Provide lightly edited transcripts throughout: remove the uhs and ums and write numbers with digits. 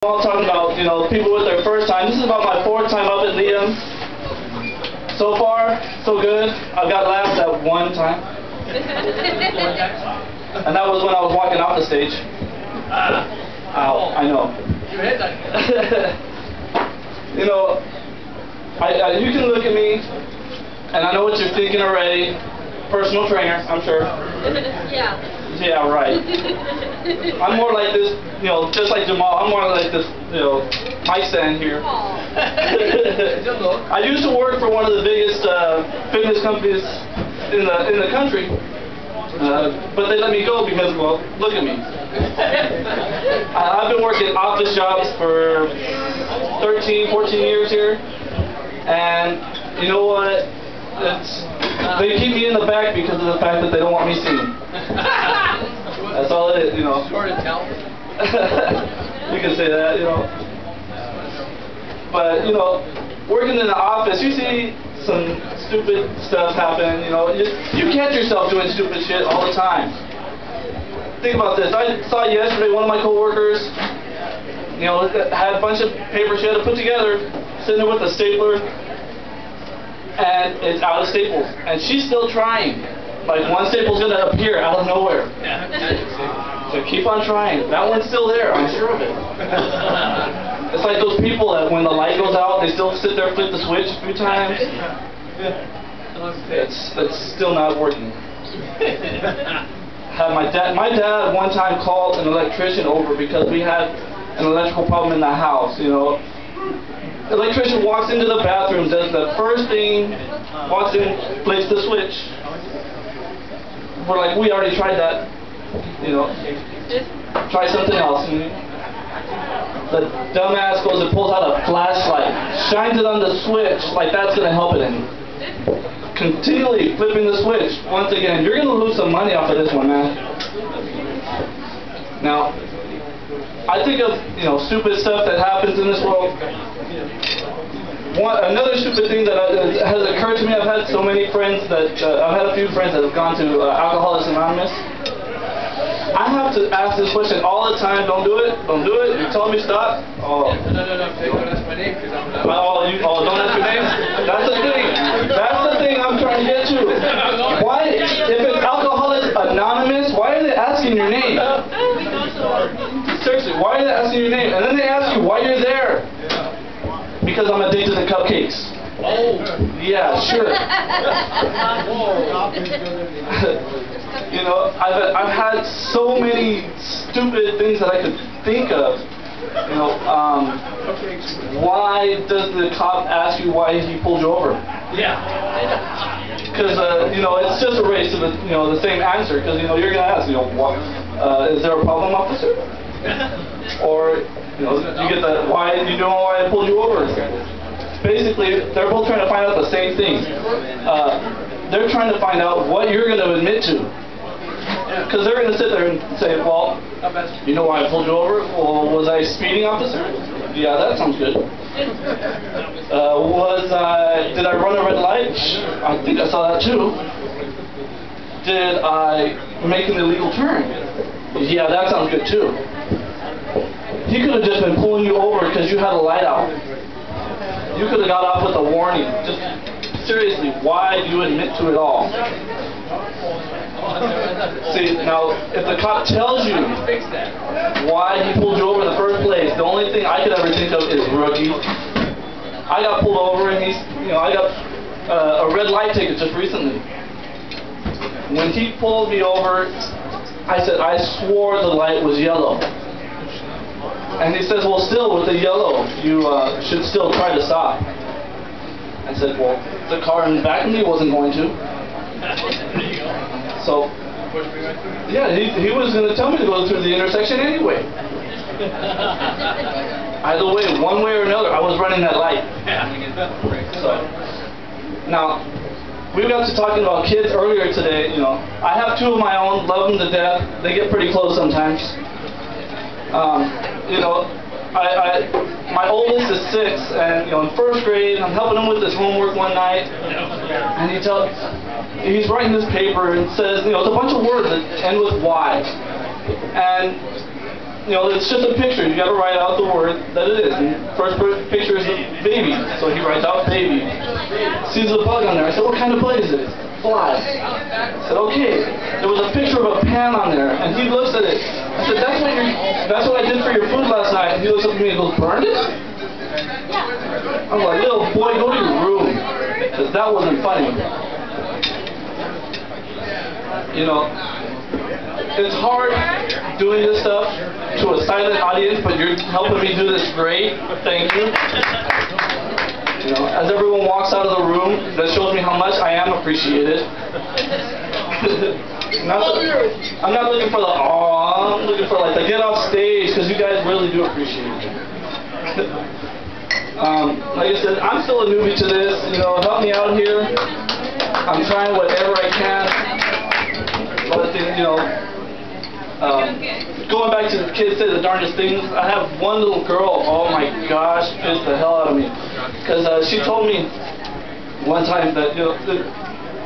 all talking about, people with their first time. This is about my fourth time up at Liam. So far, so good. I've got laughed at one time. And that was when I was walking off the stage. Ow, I know. You can look at me, and I know what you're thinking already. Personal trainer, I'm sure. Yeah. Yeah, right. I'm more like this, just like Jamal, I'm more like this, mic stand here. I used to work for one of the biggest fitness companies in the country, but they let me go because, well, look at me. I've been working office jobs for 13, 14 years here, and you know what? They keep me in the back because of the fact that they don't want me seen. That's all it is, Short and tell. You can say that, But, working in the office, you see some stupid stuff happen, You catch yourself doing stupid shit all the time. Think about this. I saw yesterday one of my coworkers, had a bunch of paper she had to put together, sitting there with a stapler, and it's out of staples, and she's still trying. Like, one staple's going to appear out of nowhere. So keep on trying. That one's still there, I'm sure of it. It's like those people that when the light goes out, they still sit there, flip the switch a few times. It's still not working. My dad one time called an electrician over because we had an electrical problem in the house, The electrician walks into the bathroom, does the first thing, walks in, flips the switch. We're like, we already tried that, try something else. The dumbass goes and pulls out a flashlight, shines it on the switch, like that's going to help it any. Continually flipping the switch. Once again, you're going to lose some money off of this one, man. Now, I think of, stupid stuff that happens in this world. Another stupid thing that has occurred to me, I've had so many friends that, I've had a few friends that have gone to Alcoholics Anonymous. I have to ask this question all the time, don't do it, you're telling me stop? Oh. No, don't ask my name. Don't ask your name? That's the thing I'm trying to get to. Why, if it's Alcoholics Anonymous, why are they asking your name? Seriously, why are they asking your name? And then they ask you why you're there. Because I'm addicted to cupcakes. Oh. Yeah, sure. I've had so many stupid things that I could think of. Why does the cop ask you why he pulled you over? Yeah. Because, it's just a race to the same answer. Because, you're going to ask, is there a problem, officer? Or, you get the, why I pulled you over? Basically, they're both trying to find out the same thing. They're trying to find out what you're going to admit to. Because they're going to sit there and say, well, you know why I pulled you over? Well, was I speeding, officer? Yeah, that sounds good. Did I run a red light? I think I saw that too. Did I make an illegal turn? Yeah, that sounds good too. He could have just been pulling you over because you had a light out. You could have got off with a warning. Just seriously, why do you admit to it all? See, now, if the cop tells you why he pulled you over in the first place, the only thing I could ever think of is rookie. I got pulled over and I got a red light ticket just recently. When he pulled me over, I said, I swore the light was yellow. And he says, well, still, with the yellow, you should still try to stop. I said, well, the car in back of me wasn't going to. So, yeah, he was going to tell me to go through the intersection anyway. Either way, one way or another, I was running that light. So, now, we got to talking about kids earlier today. I have two of my own, love them to death. They get pretty close sometimes. My oldest is 6, and in first grade, I'm helping him with his homework one night, and he's writing this paper and says, it's a bunch of words that end with Y, and you know, it's just a picture. You gotta write out the word that it is. And first picture is a baby, so he writes out baby. Sees the bug on there. I said, what kind of bug is it? Fly. I said, okay. There was a picture of a pan on there, and he looks at it. I said, that's what I did for your food last night. And he looks up at me and goes, burned it? I'm like, little boy, go to your room, because that wasn't funny. You know, it's hard doing this stuff to a silent audience, but you're helping me do this great. Thank you. You know, as everyone walks out of the room, that shows me how much I am appreciated. I'm not looking for the aw, I'm looking for like the get off stage, because you guys really do appreciate it. Like I said, I'm still a newbie to this. You know, help me out here. I'm trying whatever I can. But you know, going back to the kids say the darndest things. I have one little girl. Oh my gosh, pissed the hell out of me, because she told me one time that, you know,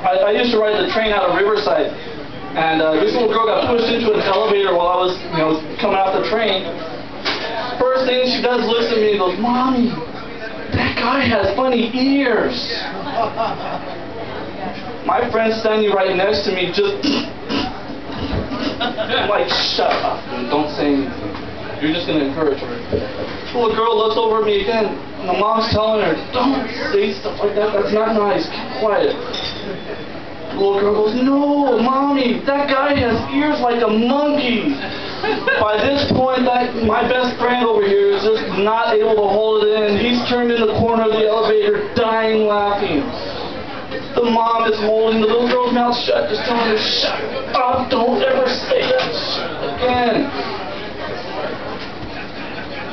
I used to ride the train out of Riverside, and this little girl got pushed into an elevator while I was, you know, coming off the train. First thing she does, looks at me and goes, "Mommy, that guy has funny ears." My friend standing right next to me just I'm like, shut up, dude. Don't say anything. You're just going to encourage her. The little girl looks over at me again, and the mom's telling her, don't say stuff like that. That's not nice. Keep quiet. The little girl goes, no, Mommy, that guy has ears like a monkey. By this point, my best friend over here is just not able to hold it in. He's turned in the corner of the elevator, dying laughing. The mom is holding the little girl's mouth shut, just telling her, shut up, don't ever say that again.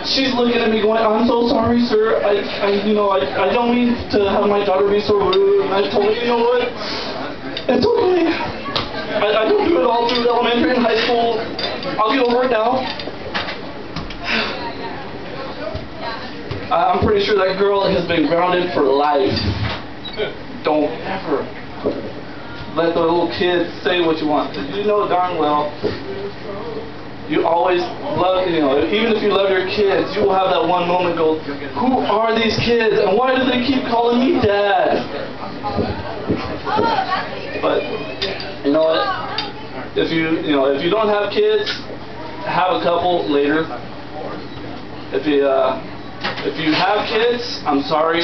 She's looking at me going, I'm so sorry, sir. I don't mean to have my daughter be so rude. And I told her, you know what? It's okay. I don't do it all through elementary and high school. I'll get over it now. I'm pretty sure that girl has been grounded for life. Don't ever let the little kids say what you want. You know darn well, you always love, you know, even if you love your kids, you will have that one moment go, who are these kids and why do they keep calling me dad? But, you know what, if you don't have kids, have a couple later. If you have kids, I'm sorry.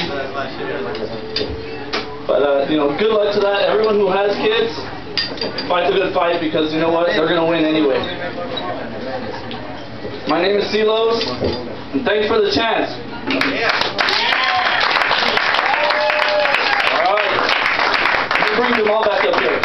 But, you know, good luck to that. Everyone who has kids, fight the good fight, because you know what? They're going to win anyway. My name is Silos, and thanks for the chance. Yeah. All right. Bring them all back up here.